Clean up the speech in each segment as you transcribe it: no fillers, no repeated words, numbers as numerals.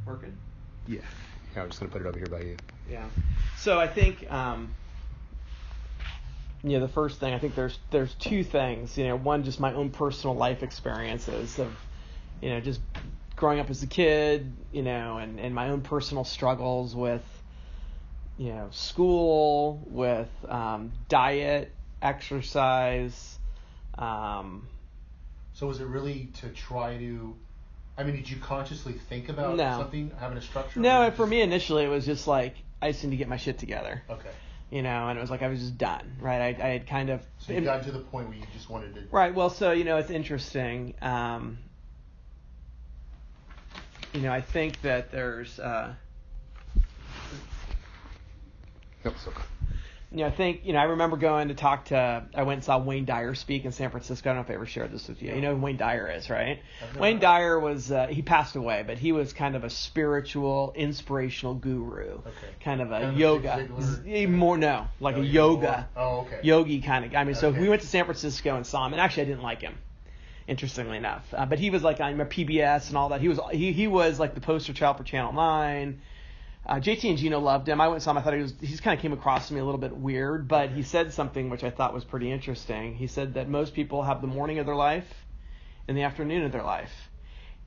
Working? Yeah. Yeah, I'm just going to put it over here by you. Yeah. So I think, the first thing, I think there's two things. One, just my own personal life experiences of, just growing up as a kid, and my own personal struggles with, school, with diet, exercise. So was it really to try to... did you consciously think about something, having a structure? No, for me initially it was just like, I just need to get my shit together. Okay. And it was like I was just done, right? I had kind of... So you got to the point where you just wanted to... Right, well, so, it's interesting. I think that there's... Nope, it's okay. I think, I remember going to talk to... I went and saw Wayne Dyer speak in San Francisco. I don't know if I ever shared this with you. You know who Wayne Dyer is, right? Wayne Dyer was... he passed away, but he was kind of a spiritual, inspirational guru. Okay. Kind of a yoga... like a yoga... Oh, okay. Yogi kind of... So we went to San Francisco and saw him, and actually I didn't like him, interestingly enough. But he was like on PBS and all that. He was like the poster child for Channel 9. JT and Gino loved him. I went and saw him. I thought he kind of came across to me a little bit weird, but he said something which I thought was pretty interesting. He said that most people have the morning of their life and the afternoon of their life.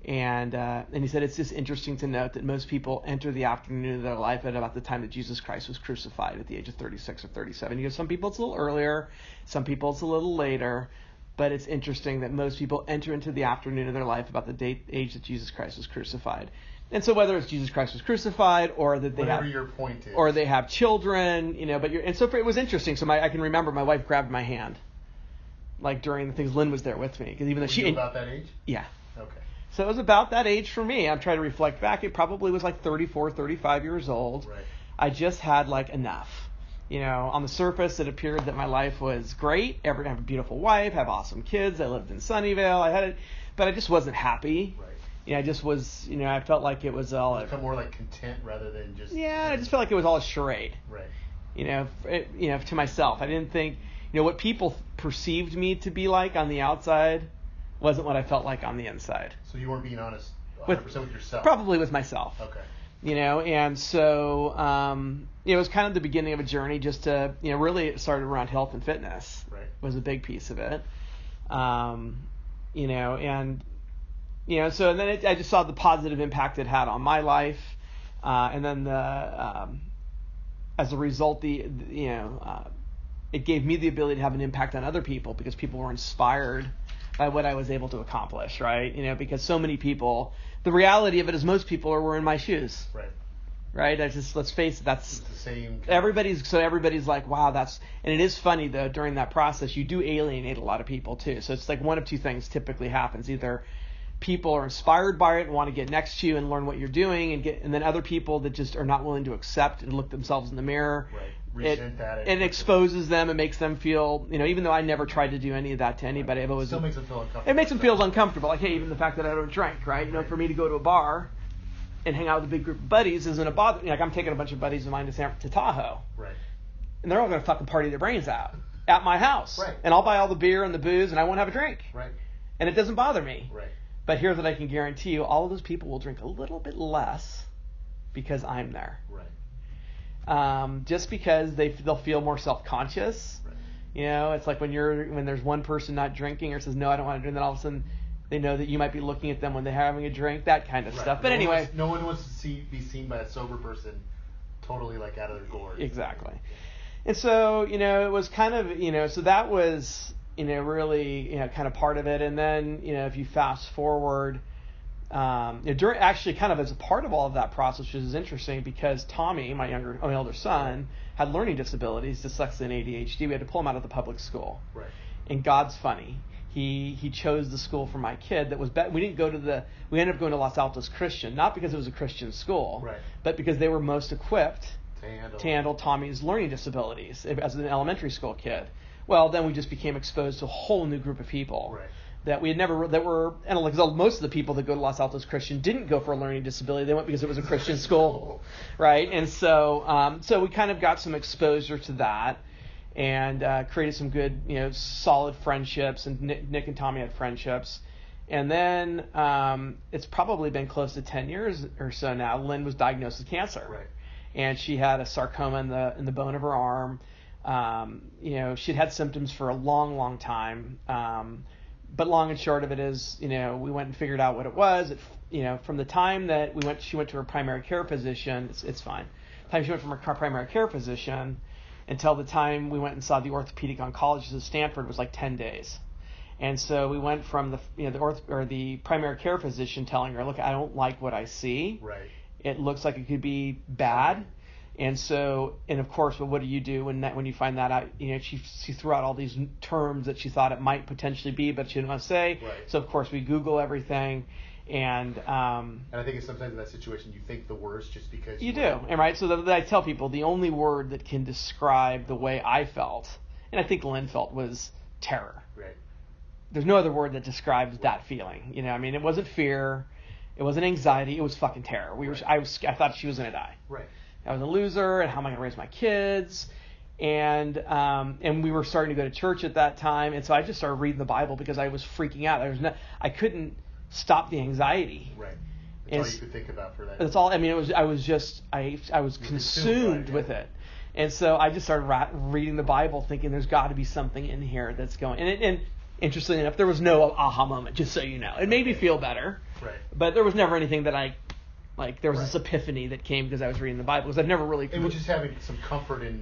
And he said it's just interesting to note that most people enter the afternoon of their life at about the time that Jesus Christ was crucified at the age of 36 or 37. He goes, some people it's a little earlier, some people it's a little later, but it's interesting that most people enter into the afternoon of their life about the age that Jesus Christ was crucified. And so whether it's Jesus Christ was crucified or that they whatever your point is, or they have children, it was interesting. So I can remember my wife grabbed my hand, like during the things. Lynn was there with me because even though she about that age. Yeah. Okay. So it was about that age for me. I'm trying to reflect back. It probably was like 34, 35 years old. Right. I just had like enough. On the surface, it appeared that my life was great. I have a beautiful wife, have awesome kids. I lived in Sunnyvale. But I just wasn't happy. Right. I just was, I felt like it was all... Become more like content rather than just... Yeah, I just felt like it was all a charade. Right. To myself. I didn't think, what people perceived me to be like on the outside wasn't what I felt like on the inside. So you weren't being honest 100% with yourself? Probably with myself. Okay. And so, it was kind of the beginning of a journey just to, really it started around health and fitness. Right. Was a big piece of it. So then I just saw the positive impact it had on my life, and then as a result, it gave me the ability to have an impact on other people because people were inspired by what I was able to accomplish, right? Because so many people, the reality of it is most people were in my shoes, right? Let's face it, that's it's the same. Everybody's like, wow, and it is funny though. During that process, you do alienate a lot of people too. So it's like one of two things typically happens: either people are inspired by it and want to get next to you and learn what you're doing, and then other people that just are not willing to accept and look themselves in the mirror. Right. Resent that. It exposes them and makes them feel, even though I never tried to do any of that to anybody, I've always... Still makes them feel uncomfortable. It makes them feel uncomfortable. Like, hey, even the fact that I don't drink, right? For me to go to a bar and hang out with a big group of buddies isn't a bother. Like, I'm taking a bunch of buddies of mine to Tahoe. Right. And they're all going to fucking party their brains out at my house. Right. And I'll buy all the beer and the booze and I won't have a drink. Right. And it doesn't bother me. Right. But here's what I can guarantee you: all of those people will drink a little bit less because I'm there. Right. Just because they'll feel more self-conscious. Right. It's like when there's one person not drinking or says no, I don't want to drink, then all of a sudden they know that you might be looking at them when they're having a drink, that kind of stuff. But anyway, no one wants to be seen by a sober person totally like out of their gourd. Exactly. And so it was kind of so that was really kind of part of it. And then if you fast forward, during actually kind of as a part of all of that process, which is interesting because Tommy, my older son, had learning disabilities, dyslexia and ADHD. We had to pull him out of the public school. Right. And God's funny. He chose the school for my kid that was we ended up going to Los Altos Christian, not because it was a Christian school, right, but because they were most equipped to handle Tommy's learning disabilities as an elementary school kid. Well, then we just became exposed to a whole new group of people. Right. That we had never, that were, and like most of the people that go to Los Altos Christian didn't go for a learning disability. They went because it was a Christian school, right? And so we kind of got some exposure to that, and created some good, solid friendships. And Nick and Tommy had friendships, And then it's probably been close to 10 years or so now. Lynn was diagnosed with cancer, Right. and she had a sarcoma in the bone of her arm. She'd had symptoms for a long, long time. But long and short of it is, we went and figured out what it was. From the time that she went to her primary care physician. It's fine. The time she went from her primary care physician until the time we went and saw the orthopedic oncologist at Stanford was like 10 days. And so we went from the primary care physician telling her, look, I don't like what I see. Right. It looks like it could be bad. And so, and of course, well, what do you do when you find that out? She threw out all these terms that she thought it might potentially be, but she didn't want to say. Right. So of course we Google everything, and I think it's sometimes in that situation you think the worst just because you do, and right. So I tell people the only word that can describe the way I felt, and I think Lynn felt, was terror. Right. There's no other word that describes that feeling. It wasn't fear, it wasn't anxiety, it was fucking terror. I thought she was gonna die. Right. I was a loser, and how am I going to raise my kids? And we were starting to go to church at that time, and so I just started reading the Bible because I was freaking out. I couldn't stop the anxiety. Right. That's all you could think about for that. That's all. I mean, I was consumed with it, and so I just started reading the Bible, thinking there's got to be something in here that's going. And interestingly enough, there was no aha moment. Just so you know, it made me feel better. Right. But there was never anything that there was this epiphany that came because I was reading the Bible, because I've never really... It was just having some comfort in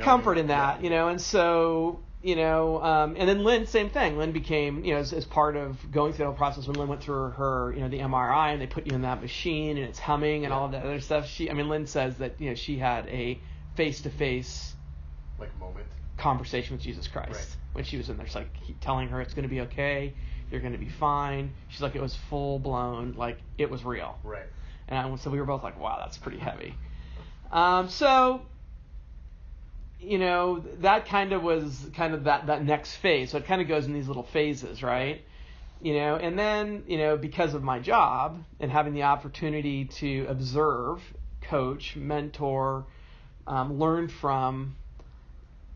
that, and so, and then Lynn, same thing. Lynn became, as part of going through the whole process, when Lynn went through her, the MRI, and they put you in that machine, and it's humming and all of that other stuff. Lynn says that, she had a face-to-face moment conversation with Jesus Christ. Right. When she was in there. It's like telling her it's going to be okay, you're going to be fine. She's like, it was full-blown, it was real. Right. And so we were both like, wow, that's pretty heavy. That kind of was that next phase. So it kind of goes in these little phases, right? And then, because of my job and having the opportunity to observe, coach, mentor, learn from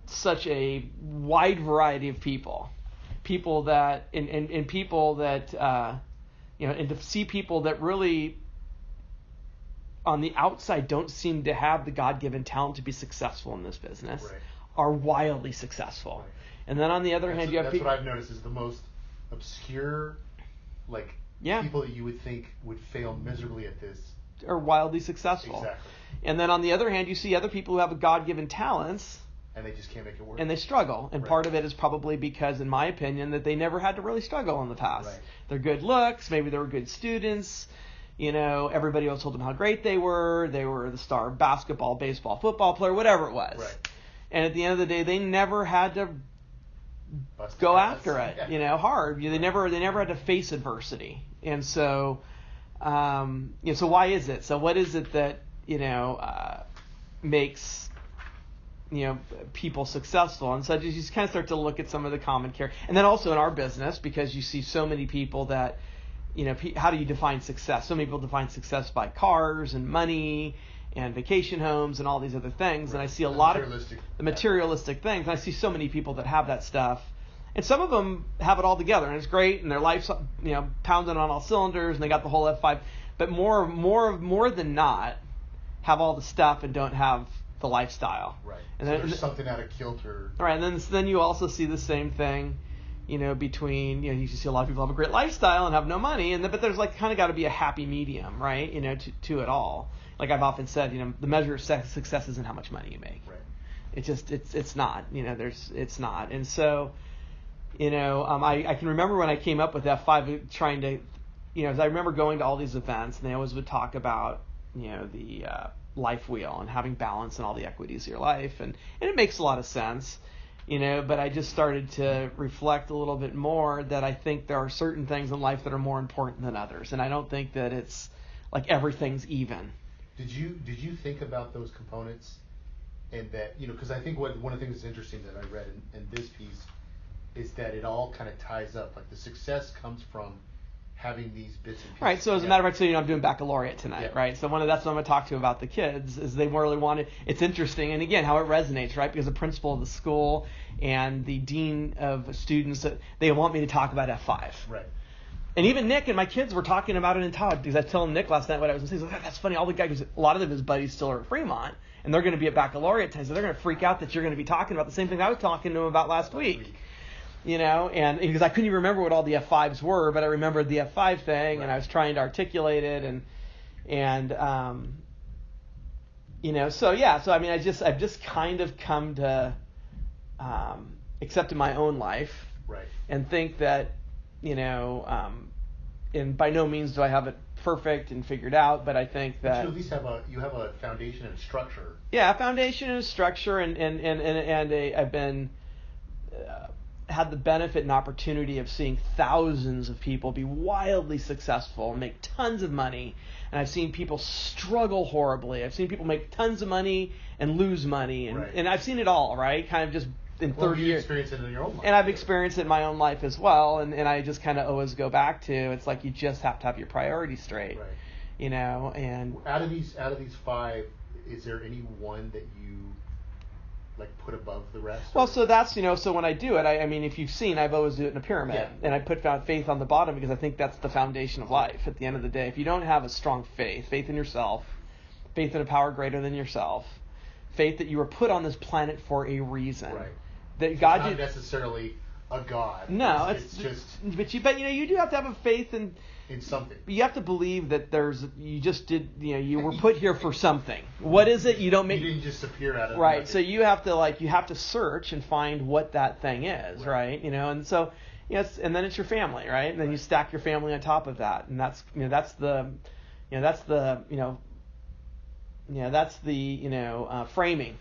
such a wide variety of people that, and people that, and to see people that really, on the outside, don't seem to have the God-given talent to be successful in this business, right, are wildly successful. Right. And then on the other hand, you have people... That's what I've noticed is the most obscure, people that you would think would fail miserably at this are wildly successful. Exactly. And then on the other hand, you see other people who have God-given talents, and they just can't make it work. And they struggle. And part of it is probably because, in my opinion, that they never had to really struggle in the past. Right. They're good looks, maybe they were good students. Everybody else told them how great they were. They were the star basketball, baseball, football player, whatever it was. Right. And at the end of the day, they never had to go after it, hard. They never had to face adversity. And so, so why is it? So what is it that, makes, people successful? And so you just kind of start to look at some of the common characters. And then also in our business, because you see so many people that, how do you define success? So many people define success by cars and money and vacation homes and all these other things. Right. And I see a lot of the materialistic things. And I see so many people that have that stuff. And some of them have it all together, and it's great, and their life's, pounding on all cylinders, and they got the whole F5. But more than not, have all the stuff and don't have the lifestyle. Right. And so there's something out of kilter. Right. And then you also see the same thing, between, you see a lot of people have a great lifestyle and have no money, but there's kind of got to be a happy medium, right? To it all. Like I've often said, the measure of success isn't how much money you make. Right. It's just, it's not, it's not. And so, I can remember when I came up with F5 trying to, I remember going to all these events, and they always would talk about, the life wheel and having balance in all the equities of your life. And it makes a lot of sense. But I just started to reflect a little bit more that I think there are certain things in life that are more important than others, and I don't think that it's like everything's even. Did you think about those components, and that because I think one of the things that's interesting that I read in this piece is that it all kind of ties up. Like the success comes from having these bits and pieces. Right. So as a matter of fact, I'm doing baccalaureate tonight, right? So that's what I'm going to talk to about the kids is they really wanted. It's interesting, and again, how it resonates, right? Because the principal of the school and the dean of students, they want me to talk about F5. Right. And even Nick and my kids were talking about it in Todd, because I was telling Nick last night what I was saying. He's like, that's funny. All the guys, a lot of his buddies still are at Fremont, and they're going to be at baccalaureate time, so they're going to freak out that you're going to be talking about the same thing I was talking to them about last week. You know, and because I couldn't even remember what all the F5s were, but I remembered the F5 thing, and I was trying to articulate it, and you know, so I mean, I've just kind of come to accept in my own life, Right. and think that, you know, and by no means do I have it perfect and figured out, but I think that you at least have a foundation and structure. Yeah, a foundation and a structure, and I've been had the benefit and opportunity of seeing thousands of people be wildly successful and make tons of money, and I've seen people struggle horribly. I've seen people make tons of money and lose money, and I've seen it all, right? Kind of just in 30 years. Experienced it in your own life. And I've experienced it in my own life as well, and I just kind of always go back to, it's like you just have to have your priorities straight, right. You know. And out of these 5, is there any one that you like put above the rest? Well, so that's, you know, so when I do it, I mean, if you've seen, I've always do it in a pyramid, and I put faith on the bottom because I think that's the foundation of life. At the end of the day, if you don't have a strong faith in yourself, faith in a power greater than yourself, faith that you were put on this planet for a reason. Right. That so God, not necessarily a God. No, it's just. But you know, you do have to have a faith in something. You have to believe that you were put here for something. What is it? You didn't just appear out of right. nothing. So you have to search and find what that thing is, right? You know, and so yes, and then it's your family, right? And then you stack your family on top of that, and that's the framing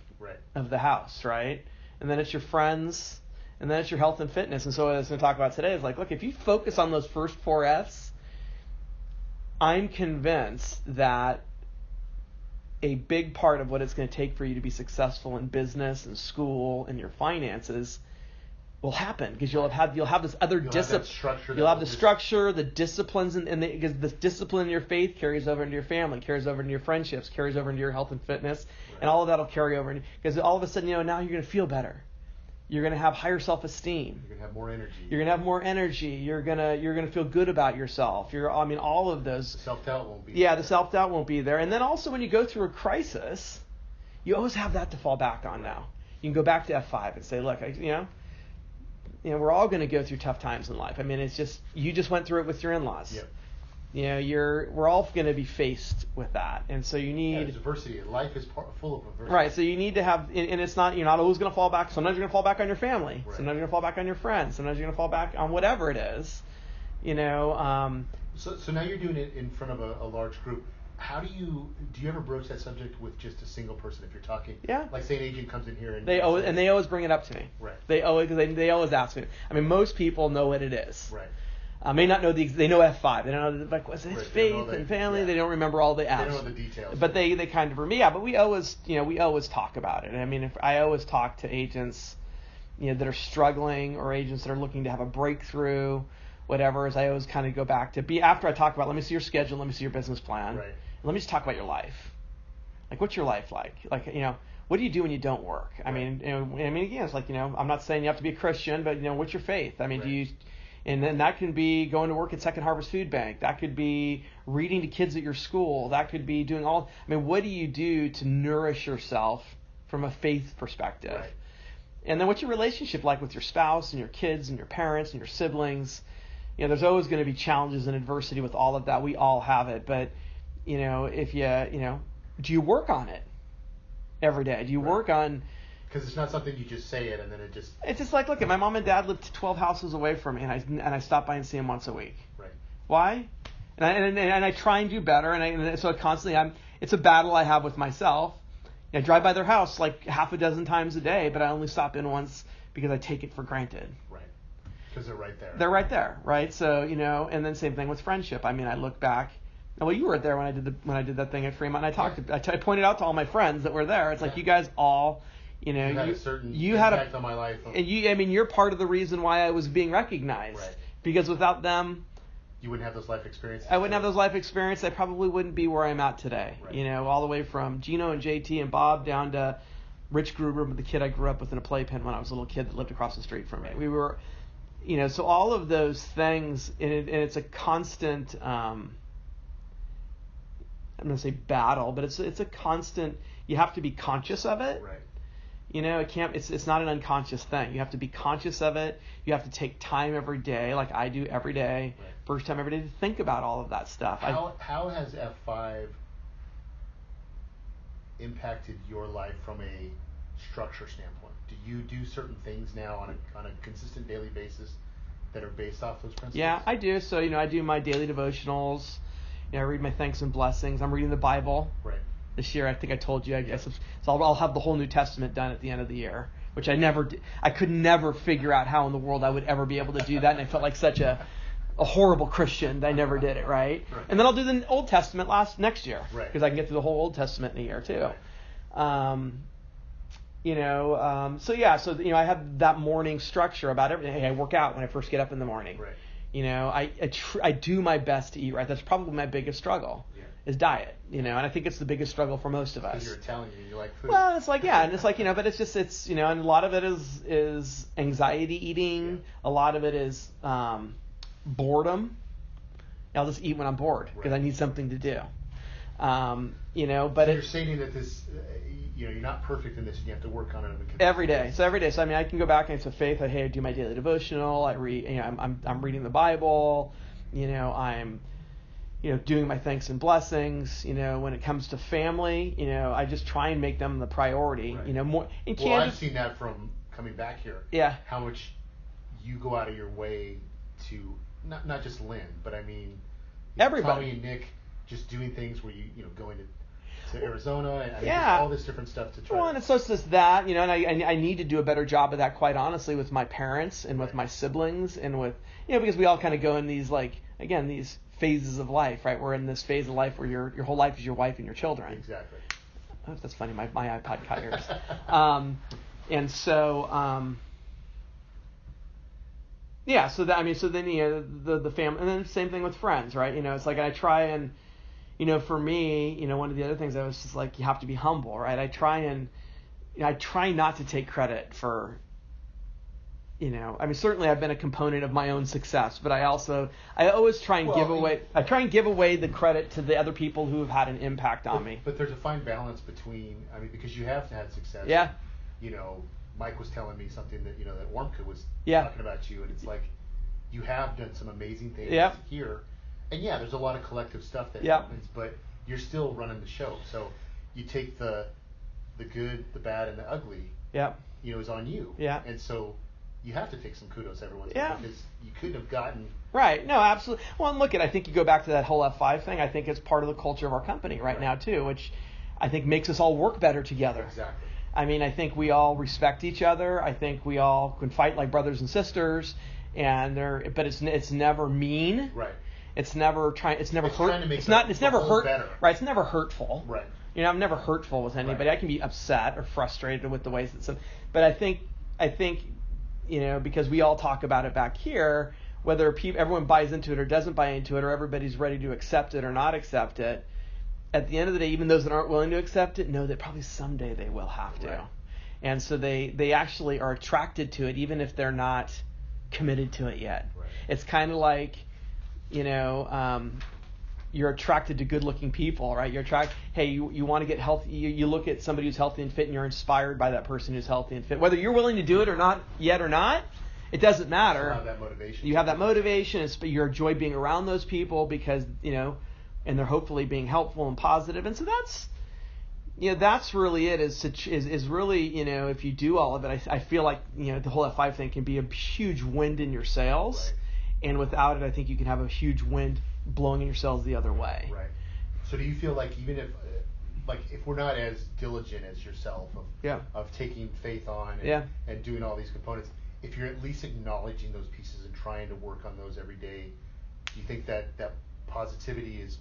of the house, right? And then it's your friends, and then it's your health and fitness. And so what I was going to talk about today is like, look, if you focus on those first 4 F's, I'm convinced that a big part of what it's going to take for you to be successful in business and school and your finances will happen, because you'll have this other discipline. You'll have the structure, the disciplines, because the discipline in your faith carries over into your family, carries over into your friendships, carries over into your health and fitness, and all of that will carry over. Because all of a sudden, you know, now you're going to feel better. You're going to have higher self-esteem. You're going to have more energy. You're going to feel good about yourself. All of those. The self-doubt won't be. Yeah, the self-doubt won't be there. And then also when you go through a crisis, you always have that to fall back on now. You can go back to F5 and say, look, we're all going to go through tough times in life. I mean, it's just, you just went through it with your in-laws. Yep. You know, we're all going to be faced with that, and so you need adversity. Life is full of adversity. Right. So you need to have, and it's not, you're not always going to fall back. Sometimes you're going to fall back on your family. Right. Sometimes you're going to fall back on your friends. Sometimes you're going to fall back on whatever it is. You know. So now you're doing it in front of a large group. How do you ever broach that subject with just a single person if you're talking? Yeah. Like say an agent comes in here and they always bring it up to me. Right. They always ask me. I mean, most people know what it is. Right. May not know they know F5. They don't know, like, what's it? Right. Faith and family. Yeah. They don't remember all the F's. They don't know the details. But they kind of remember. Yeah. But we always talk about it. I mean, if I always talk to agents, that are struggling, or agents that are looking to have a breakthrough, whatever. Is I always kind of go back to after I talk about, let me see your schedule, let me see your business plan. Right. Let me just talk about your life. Like, what's your life like? Like, what do you do when you don't work? I mean, again, it's like, I'm not saying you have to be a Christian, but what's your faith? I mean, right. And then that can be going to work at Second Harvest Food Bank. That could be reading to kids at your school. That could be doing what do you do to nourish yourself from a faith perspective? Right. And then what's your relationship like with your spouse and your kids and your parents and your siblings? There's always going to be challenges and adversity with all of that. We all have it, but if do you work on it every day? Do you work on? Because it's not something you just say it and then it just. It's just like, look, my mom and dad lived 12 houses away from me, and I stop by and see them once a week. Right. Why? And I try and do better, and so constantly it's a battle I have with myself. I drive by their house like half a dozen times a day, but I only stop in once because I take it for granted. Right. Because they're right there. They're right there, right? So and then same thing with friendship. I mean, I look back. Well, you were there when I did that thing at Fremont. And I pointed out to all my friends that were there. It's like you guys all, you had a certain impact on my life. And you're part of the reason why I was being recognized. Right. Because without them, you wouldn't have those life experiences. I wouldn't have those life experiences. I probably wouldn't be where I'm at today. Right. All the way from Gino and JT and Bob down to Rich Gruber, the kid I grew up with in a playpen when I was a little kid that lived across the street from me. We were, So all of those things, and it's a constant, I'm going to say battle, but it's a constant, you have to be conscious of it. Right. It's not an unconscious thing. You have to be conscious of it. You have to take time every day, like I do every day, Right. first time every day, to think about all of that stuff. How has F5 impacted your life from a structure standpoint? Do you do certain things now on a consistent daily basis that are based off those principles? Yeah, I do. So, I do my daily devotionals. I read my thanks and blessings. I'm reading the Bible. Right. This year, I think I told you, I guess. So I'll have the whole New Testament done at the end of the year, which I never did. I could never figure out how in the world I would ever be able to do that, and I felt like such a horrible Christian that I never did it, right? And then I'll do the Old Testament next year, because I can get through the whole Old Testament in a year too. Right. So I have that morning structure about everything. Hey, I work out when I first get up in the morning. Right. I do my best to eat right. That's probably my biggest struggle. Yeah. Is diet, and I think it's the biggest struggle for most of us. Because you're Italian, you like food. Well, it's like, and it's like, but it's and a lot of it is anxiety eating. Yeah. A lot of it is boredom. I'll just eat when I'm bored because I need something to do. But you're stating that this, you're not perfect in this, and you have to work on it every day. So every day. So I can go back and it's a faith. I do my daily devotional. I read. I'm reading the Bible. I'm doing my thanks and blessings. When it comes to family, I just try and make them the priority. Right. More. I've seen that from coming back here. Yeah. How much you go out of your way to not just Lynn, but I mean everybody. Tommy and Nick just doing things where you going to Arizona and yeah. all this different stuff to try. Well, and it's just that, and I need to do a better job of that, quite honestly, with my parents and with my siblings and with, because we all kind of go in these, these phases of life, right? We're in this phase of life where your whole life is your wife and your children. Exactly. Oh, that's funny. My iPod cut yours. And so, yeah. So that so then the family, and then same thing with friends, right? It's like I try and, for me, one of the other things I was just like, you have to be humble, right? I try not to take credit for. Certainly I've been a component of my own success, but I always try and give away the credit to the other people who have had an impact on me. But there's a fine balance between, because you have had success. Yeah. Mike was telling me something that, that Warmka was yeah. talking about you, and it's like, you have done some amazing things yeah. here. And yeah, there's a lot of collective stuff that yeah. happens, but you're still running the show. So you take the good, the bad, and the ugly, yeah. Is on you. Yeah. And so you have to take some kudos every once in yeah. a while because you couldn't have gotten. Right. No, absolutely. Well, and I think you go back to that whole F5 thing. I think it's part of the culture of our company right now too, which I think makes us all work better together. Exactly. I think we all respect each other. I think we all can fight like brothers and sisters, but it's never mean. Right. It's never trying. It's never hurt. It's never hurt. Better. Right. It's never hurtful. Right. I'm never hurtful with anybody. Right. I can be upset or frustrated with the ways that some. But I think because we all talk about it back here, whether everyone buys into it or doesn't buy into it, or everybody's ready to accept it or not accept it. At the end of the day, even those that aren't willing to accept it know that probably someday they will have to. Right. And so they actually are attracted to it even if they're not committed to it yet. Right. It's kind of like, you're attracted to good-looking people, right? You want to get healthy. You look at somebody who's healthy and fit, and you're inspired by that person who's healthy and fit. Whether you're willing to do it or not yet or not, it doesn't matter. You have that motivation. You have that motivation. You enjoy being around those people because, and they're hopefully being helpful and positive. And so that's really it. Is really, if you do all of it, I feel like, the whole F5 thing can be a huge wind in your sails. Right. And without it, I think you can have a huge wind blowing in your sails the other way. Right. So do you feel like even if we're not as diligent as yourself of taking faith on and doing all these components, if you're at least acknowledging those pieces and trying to work on those every day, do you think that positivity is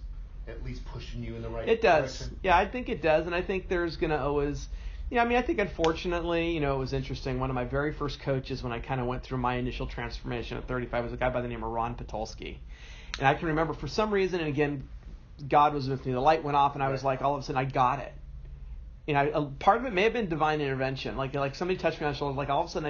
at least pushing you in the right direction? It does. Yeah, I think it does. And I think there's going to always... I think unfortunately, it was interesting. One of my very first coaches when I kind of went through my initial transformation at 35 was a guy by the name of Ron Patulski. And I can remember for some reason, and again, God was with me, the light went off and I was like, all of a sudden I got it. Part of it may have been divine intervention. Like somebody touched me on the shoulder, like all of a sudden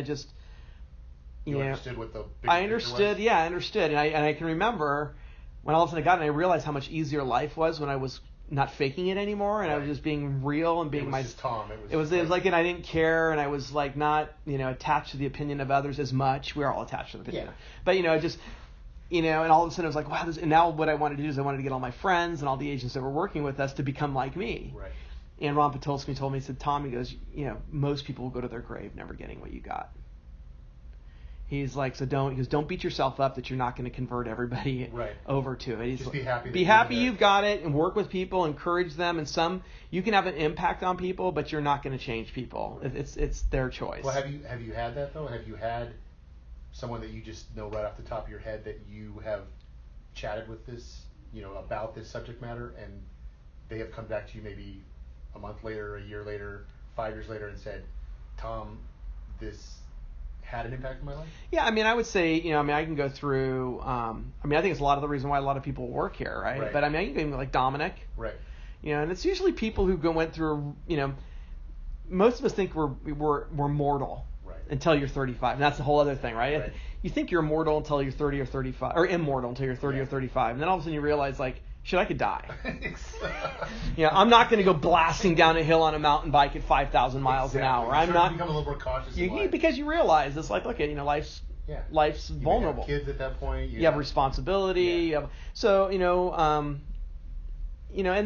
You know, understood what the big I picture understood. was? Yeah, I understood, and I can remember when all of a sudden I got it, and I realized how much easier life was when I was not faking it anymore, and I was Right. just being real and being It was just Tom. It was like, and I didn't care, and I was like not, attached to the opinion of others as much. We're all attached to the opinion, Yeah. but just, and all of a sudden I was like, wow, and now what I wanted to do is I wanted to get all my friends and all the agents that were working with us to become like me. Right. And Ron Podolsky told me, he said, Tom, he goes, most people will go to their grave never getting what you got. He's like, so don't beat yourself up that you're not going to convert everybody Right. over to it. He's Just like, be happy that Be you're happy there. you've got it, and work with people, encourage them, and you can have an impact on people, but you're not going to change people. It's their choice. Well, have you had that though? Have you had someone that you just know right off the top of your head that you have chatted with this, about this subject matter, and they have come back to you maybe a month later, a year later, 5 years later, and said, Tom, this had an impact on my life? Yeah, I would say, I can go through, I think it's a lot of the reason why a lot of people work here, right? Right. But I can go like Dominic, Right. and it's usually people who went through, most of us think we're mortal. Right. Until you're 35, and that's the whole other thing, right? Right. You think you're mortal until you're 30 or 35, or immortal until you're 30 or 35, and then all of a sudden you realize, like, shit, I could die. I'm not going to go blasting down a hill on a mountain bike at 5,000 miles an hour. I'm not. Become a little more cautious. in life. Because you realize it's like, okay, life's Yeah. life's You may vulnerable. have kids at that point. You have responsibility. Yeah. You have, so and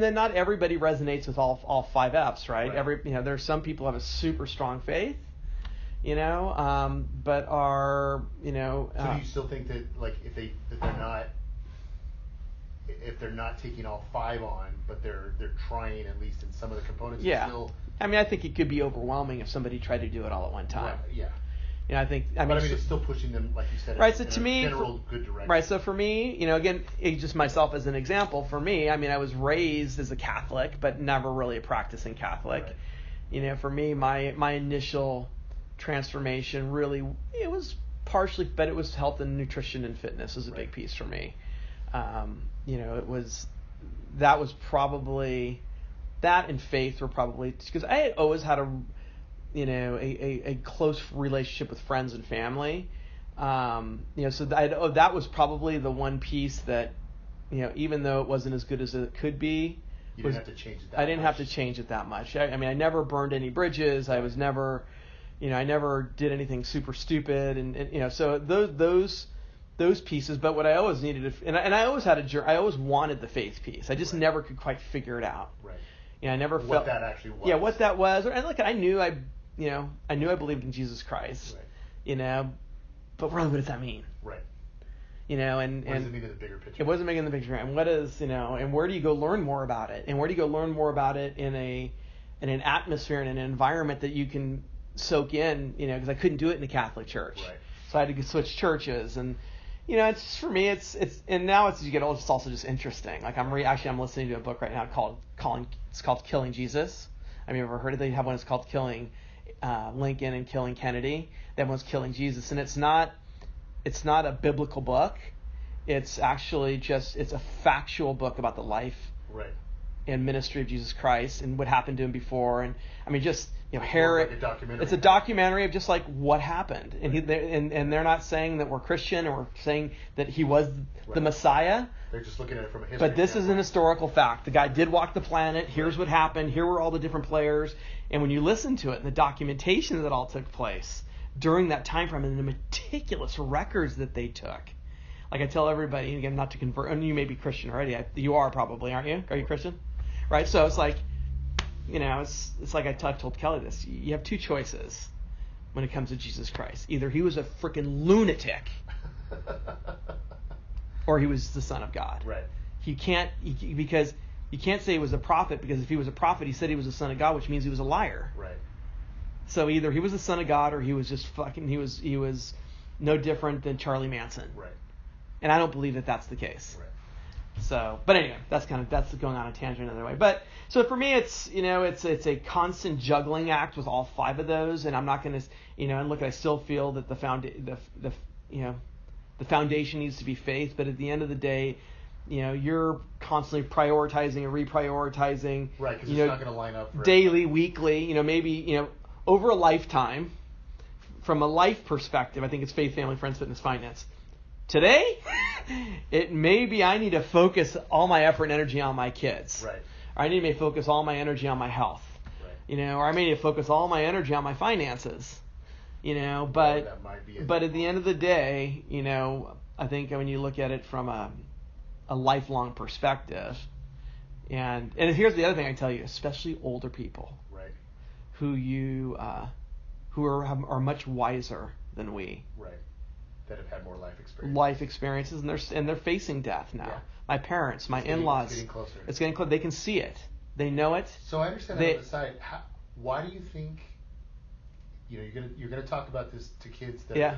then not everybody resonates with all 5 F's, right? Right. There's some people who have a super strong faith, but are, So do you still think that, like, if they're not taking all 5 on, but they're trying at least in some of the components? Yeah. Still, I think it could be overwhelming if somebody tried to do it all at one time. right, yeah. But it's still pushing them, like you said, right. in So a to me, general good direction. right. So for me, again, just myself as an example. For me, I was raised as a Catholic, but never really a practicing Catholic. Right. For me, my initial transformation really, it was partially, but it was health and nutrition and fitness was a big piece for me. That was probably, that and faith were probably, because I had always had a close relationship with friends and family. So that was probably the one piece that, even though it wasn't as good as it could be, You didn't have to change it that I didn't much. have to change it that much. I never burned any bridges. I was never, I never did anything super stupid, and so those pieces. But what I always needed, and I always had I always wanted the faith piece. I just never could quite figure it out. Right. I never What felt that actually was. Yeah, what that was. And look, I knew I believed in Jesus Christ. Right. But really, what does that mean? Right. And What does it mean in the bigger picture? it wasn't making the picture. And what is, and where do you go learn more about it? And where do you go learn more about it in an atmosphere and an environment that you can soak in? Because I couldn't do it in the Catholic Church, Right. so I had to switch churches. And it's just, for me, it's and now as you get older, it's also just interesting. Like I'm listening to a book right now called Killing Jesus. I mean, you've ever heard of it? They have one that's called Killing Lincoln and Killing Kennedy. That one's Killing Jesus, and it's not a biblical book. It's actually it's a factual book about the life Right. and ministry of Jesus Christ and what happened to him before. And More Herod. like a documentary. It's a documentary of just like what happened, and and they're not saying that we're Christian or saying that he was the Right. Messiah. They're just looking at it from a history But this is an standpoint. historical fact. The guy did walk the planet. Here's what happened. Here were all the different players. And when you listen to it and the documentation that all took place during that time frame and the meticulous records that they took, like I tell everybody, and again, not to convert, and you may be Christian already. You are probably, aren't you? Are you Christian? Right? So it's like, it's like I told Kelly this. You have 2 choices when it comes to Jesus Christ. Either he was a freaking lunatic or he was the Son of God. Right. Because you can't say he was a prophet, because if he was a prophet, he said he was the Son of God, which means he was a liar. Right. So either he was the Son of God or he was just he was no different than Charlie Manson. Right. And I don't believe that that's the case. Right. So, but anyway, that's going on a tangent another way. But so for me, it's it's a constant juggling act with all 5 of those, and I'm not going to and look, I still feel that the foundation needs to be faith, but at the end of the day, you're constantly prioritizing and reprioritizing. Right, because it's not going to line up. Daily, weekly, maybe over a lifetime. from a life perspective, I think it's faith, family, friends, fitness, finance. Today, it may be I need to focus all my effort and energy on my kids. Right. Or I need to focus all my energy on my health. Right. Or I may need to focus all my energy on my finances. That But might be it. but at the end of the day, I think when you look at it from a lifelong perspective, and here's the other thing I tell you, especially older people, Right. who are much wiser than we. Right. That have had more life experiences. And they're facing death now. Yeah. My parents, my It's getting- in-laws. it's getting closer. It's getting close. They can see it. They know it. So I understand that on the side. Why do you think? You're gonna talk about this to kids that Yeah.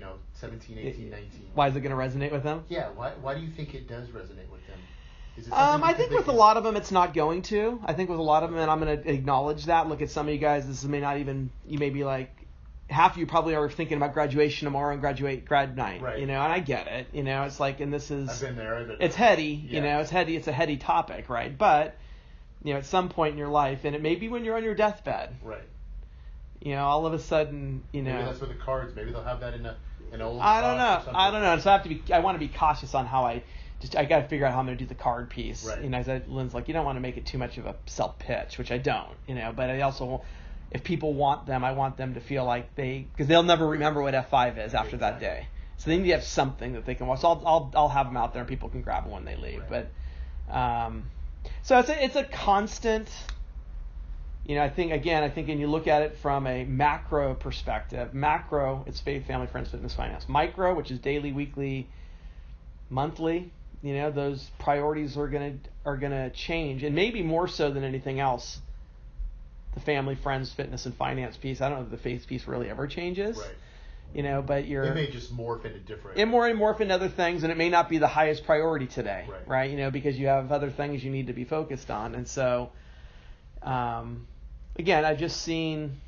are, 17, 18, 19. Why is it going to resonate with them? Yeah. Why do you think it does resonate with them? Is it I think with a lot of them, it's not going to. I think with a lot of them, and I'm going to acknowledge that. Look at some of you guys. This may not even. You may be like, half of you probably are thinking about graduation tomorrow and grad night. Right. And I get it. It's like, and this is. I've been there. It's heady. Yeah. It's heady. It's a heady topic, right? But, at some point in your life, and it may be when you're on your deathbed. Right. All of a sudden, Maybe that's where the cards. Maybe they'll have that in an old. I don't know. box or something. I don't know. So I want to be cautious on how I got to figure out how I'm going to do the card piece. Right. I said, Lynn's like, you don't want to make it too much of a self pitch, which I don't. But I also, if people want them, I want them to feel like because they'll never remember what F5 is after that day. So they need to have something that they can watch. So I'll have them out there and people can grab them when they leave. Right. But so it's a constant. I think when you look at it from a macro perspective, macro, it's faith, family, friends, fitness, finance. Micro, which is daily, weekly, monthly, those priorities are gonna change, and maybe more so than anything else. The family, friends, fitness, and finance piece. I don't know if the faith piece really ever changes. Right. But It may just morph into different. It morph into other things, and it may not be the highest priority today, right? Because you have other things you need to be focused on, and so. Again, I've just seen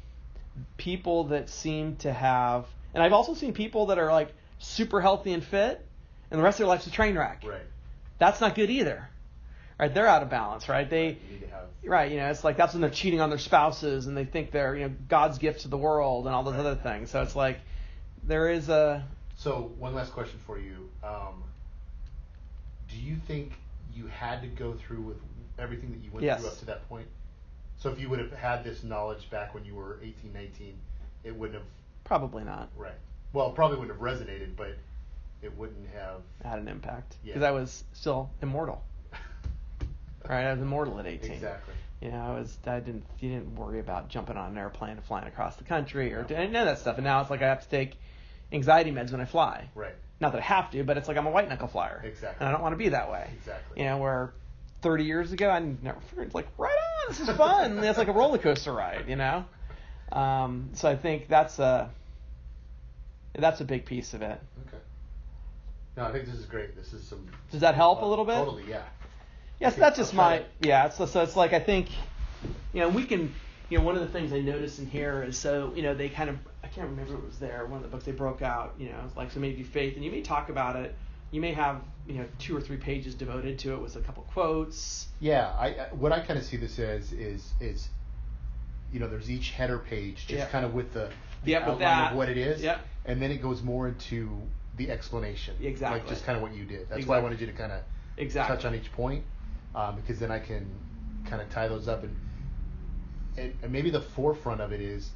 people that seem to have, and I've also seen people that are like super healthy and fit, and the rest of their life's a train wreck. Right. That's not good either. Right? They're out of balance, right? You need to have. Right, it's like that's when they're cheating on their spouses, and they think they're, God's gift to the world, and all those other things. So it's like there is a. So one last question for you. Do you think you had to go through with everything that you went through up to that point? So if you would have had this knowledge back when you were 18, 19, it wouldn't have... Probably not. Right. Well, it probably wouldn't have resonated, but it wouldn't have... Had an impact. Yeah. Because I was still immortal. Right? I was immortal at 18. Exactly. You didn't worry about jumping on an airplane and flying across the country or none of that stuff. And now it's like I have to take anxiety meds when I fly. Right. Not that I have to, but it's like I'm a white knuckle flyer. Exactly. And I don't want to be that way. Exactly. Where 30 years ago, I never. It's like, right on, this is fun. It's like a roller coaster ride, So I think that's a big piece of it. Okay. No, I think this is great. This is some. Does that help a little bit? Totally, yeah. Yes, Okay, that's just I'll try my. it. Yeah, so it's like I think, we can. One of the things I noticed in here is they kind of, I can't remember what was there. One of the books they broke out. It's like so maybe faith, and you may talk about it. You may have 2 or 3 pages devoted to it with a couple quotes. Yeah, what I kind of see this as is there's each header page just kind of with the outline of what it is, and then it goes more into the explanation. Exactly. Like just kind of what you did. That's why I wanted you to kind of touch on each point, because then I can kind of tie those up and maybe the forefront of it is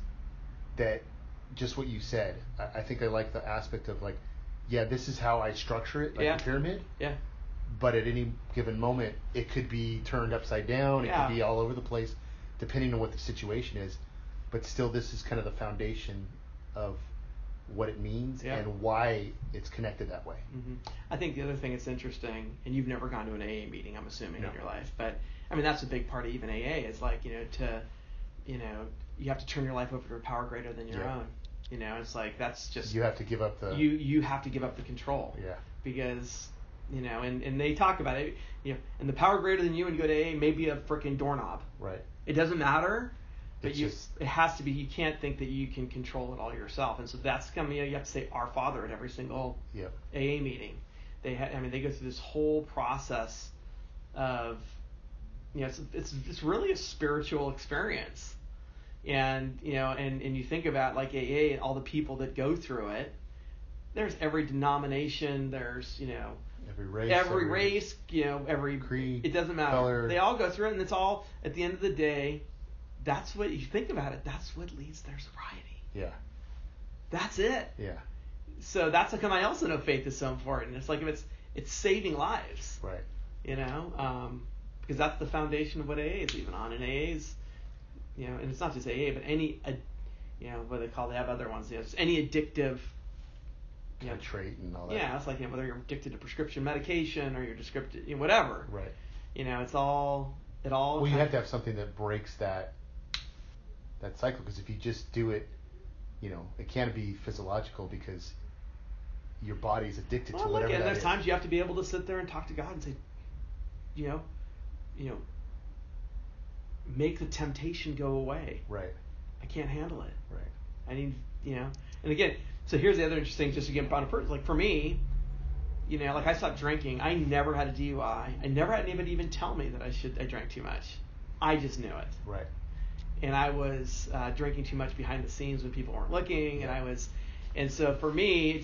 that just what you said. I think I like the aspect of like. Yeah, this is how I structure it, like the pyramid. Yeah. But at any given moment, it could be turned upside down. It could be all over the place, depending on what the situation is. But still, this is kind of the foundation of what it means and why it's connected that way. Mm-hmm. I think the other thing that's interesting, and you've never gone to an AA meeting, I'm assuming, in your life, but I mean that's a big part of even AA. Is like you have to turn your life over to a power greater than your own. It's like that's just you have to give up the you have to give up the control. Yeah. Because and they talk about it. And the power greater than you when you go to AA may be a freaking doorknob. Right. It doesn't matter. But it has to be. You can't think that you can control it all yourself. And so that's coming. You have to say Our Father at every single AA meeting. They go through this whole process of it's really a spiritual experience. And and you think about like AA and all the people that go through it. There's every denomination. There's every race, every creed. It doesn't matter. Color. They all go through it, and it's all at the end of the day. That's what you think about it. That's what leads their sobriety. Yeah. That's it. Yeah. So that's how come I also know faith is so important. It's like if it's saving lives. Right. Because that's the foundation of what AA is even on. And AA's, and it's not just AA, but any, what they have other ones. Just any addictive. Trait and all that. Yeah, it's like whether you're addicted to prescription medication or you're addicted, whatever. Right. It's all. It all. Well, you have to have something that breaks that cycle, because if you just do it, it can't be physiological because your body's addicted to whatever and that there's is. times you have to be able to sit there and talk to God and say, make the temptation go away. Right. I can't handle it. Right. I need, and again, so here's the other interesting, just again, on a person, like for me, like I stopped drinking. I never had a DUI. I never had anybody even tell me that I drank too much. I just knew it. Right. And I was drinking too much behind the scenes when people weren't looking, and so for me,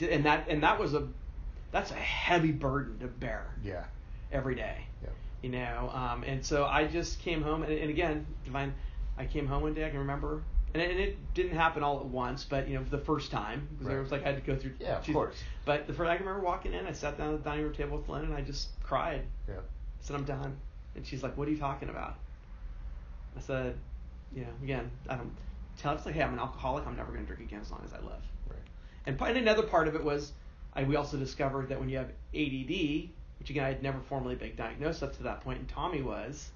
that's a heavy burden to bear. Yeah. Every day. Yeah. And so I just came home, and again, Divine, I came home one day, I can remember, and it didn't happen all at once, but the first time, because it was like I had to go through. Yeah, of course. But the first, I can remember walking in, I sat down at the dining room table with Lynn, and I just cried. Yeah. I said, I'm done, and she's like, what are you talking about? I said, again, I don't tell her, it's like, hey, I'm an alcoholic, I'm never going to drink again as long as I live. Right. And another part of it was, we also discovered that when you have ADD, which again I had never formally been diagnosed up to that point, and Tommy was,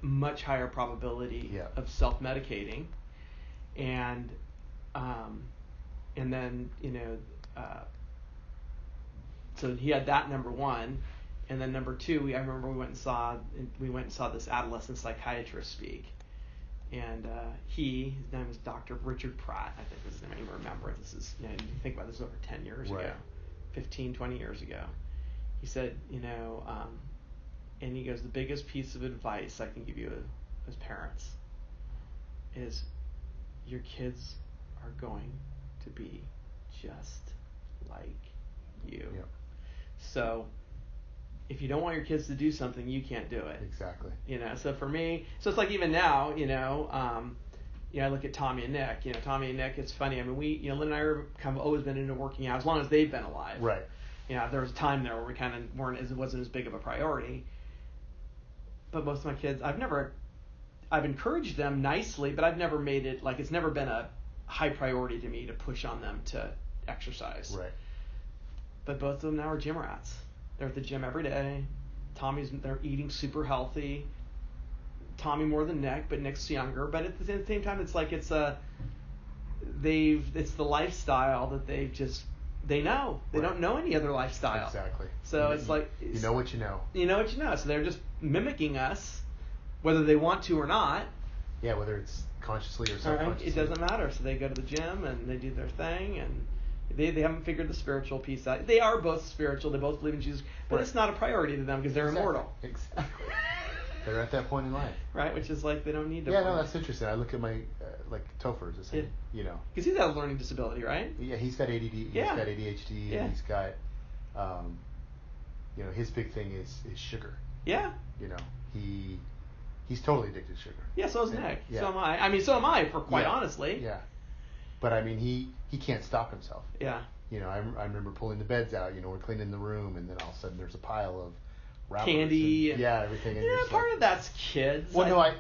much higher probability of self-medicating, and then so he had that, number one, and then number two, I remember we went and saw this adolescent psychiatrist speak, and his name is Dr. Richard Pratt, I think was his name. I don't even remember. This is, you think about this, over 10 years ago, 15, 20 years ago. He said, and he goes, the biggest piece of advice I can give you as parents is your kids are going to be just like you. Yep. So if you don't want your kids to do something, you can't do it. Exactly. So for me, so it's like even now, I look at Tommy and Nick. Tommy and Nick, it's funny. I mean, we, Lynn and I are kind of always been into working out as long as they've been alive. Right. There was a time there where we kind of wasn't as big of a priority. But most of my kids, I've encouraged them nicely, but I've never made it, like, it's never been a high priority to me to push on them to exercise. Right. But both of them now are gym rats. They're at the gym every day. They're eating super healthy. Tommy more than Nick, but Nick's younger. But at the same time, it's like it's the lifestyle that they know. They don't know any other lifestyle. Exactly. So it's like you know what you know. You know what you know. So they're just mimicking us, whether they want to or not. Yeah, whether it's consciously or subconsciously. It doesn't matter. So they go to the gym and they do their thing, and they haven't figured the spiritual piece out. They are both spiritual. They both believe in Jesus, but it's not a priority to them because they're immortal. Exactly. They're at that point in life. Right, which is like they don't need to. Yeah, no, that's interesting. I look at my Topher's, the same, because he's got a learning disability, right? Yeah, he's got ADD. He's got ADHD. Yeah. And he's got, his big thing is sugar. Yeah. He's totally addicted to sugar. Yeah, so is Nick. Yeah. So am I. I mean, so am I, for quite honestly. Yeah. But I mean, he can't stop himself. Yeah. I remember pulling the beds out. We're cleaning the room, and then all of a sudden there's a pile of wrappers candy. And everything. And part of that's kids. Well, I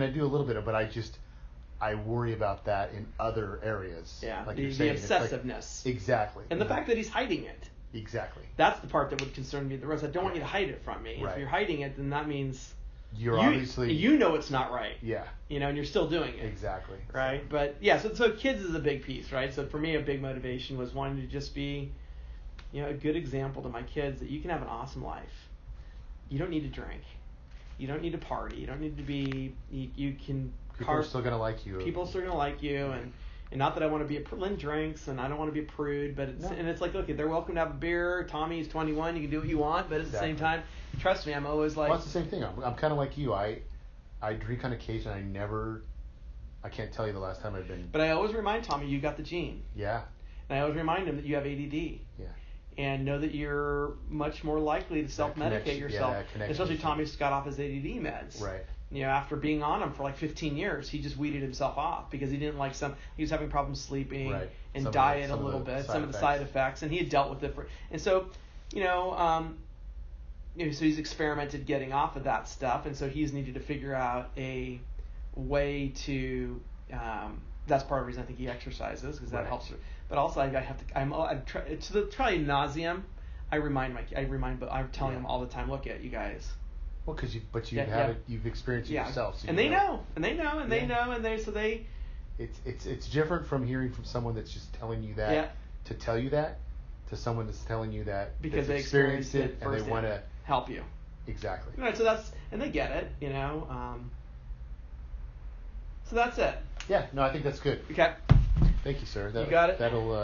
do a little bit of, but I worry about that in other areas. Yeah. Like the you're saying, obsessiveness. Exactly. And the fact that he's hiding it. Exactly. That's the part that would concern me the rest. I don't want you to hide it from me. Right. If you're hiding it, then that means you're obviously it's not right. Yeah. And you're still doing it. Exactly. Right. But yeah, so kids is a big piece, right? So for me, a big motivation was wanting to just be, a good example to my kids that you can have an awesome life. You don't need to drink. You don't need to party. You don't need to be. You can. People are still gonna like you. People are still gonna like you, and not that I want to be Lynn drinks, and I don't want to be a prude, but it's like, okay, they're welcome to have a beer. Tommy's 21. You can do what you want, but at the same time, trust me, I'm always like. Well, it's the same thing. I'm kind of like you. I drink on occasion. I can't tell you the last time I've been. But I always remind Tommy you got the gene. Yeah. And I always remind him that you have ADD. Yeah. And know that you're much more likely to self-medicate connection- yourself. yeah, that connection Especially is- Tommy's got off his ADD meds. Right. You know, after being on them for like 15 years, he just weeded himself off because he didn't like he was having problems sleeping Right. and Some of diet the- a some of little the bit, side some of the effects. side effects, and he had dealt with it and so, so he's experimented getting off of that stuff, and so he's needed to figure out a way to. That's part of the reason I think he exercises because that Right. helps. But also I have to. I'm to the try nauseum. I'm telling him all the time. Look at you guys. Well, because Yeah. you've experienced it Yeah. yourself, so And you they know, and they know, and they Yeah. know, and they. It's different from hearing from someone that's just telling you that Yeah. to tell you that to someone that's telling you that Because that's they experienced it and they firsthand. want to Help you. exactly. You know, so they get it, So that's it. Yeah, no, I think that's good. Okay. Thank you, sir. You got it? That'll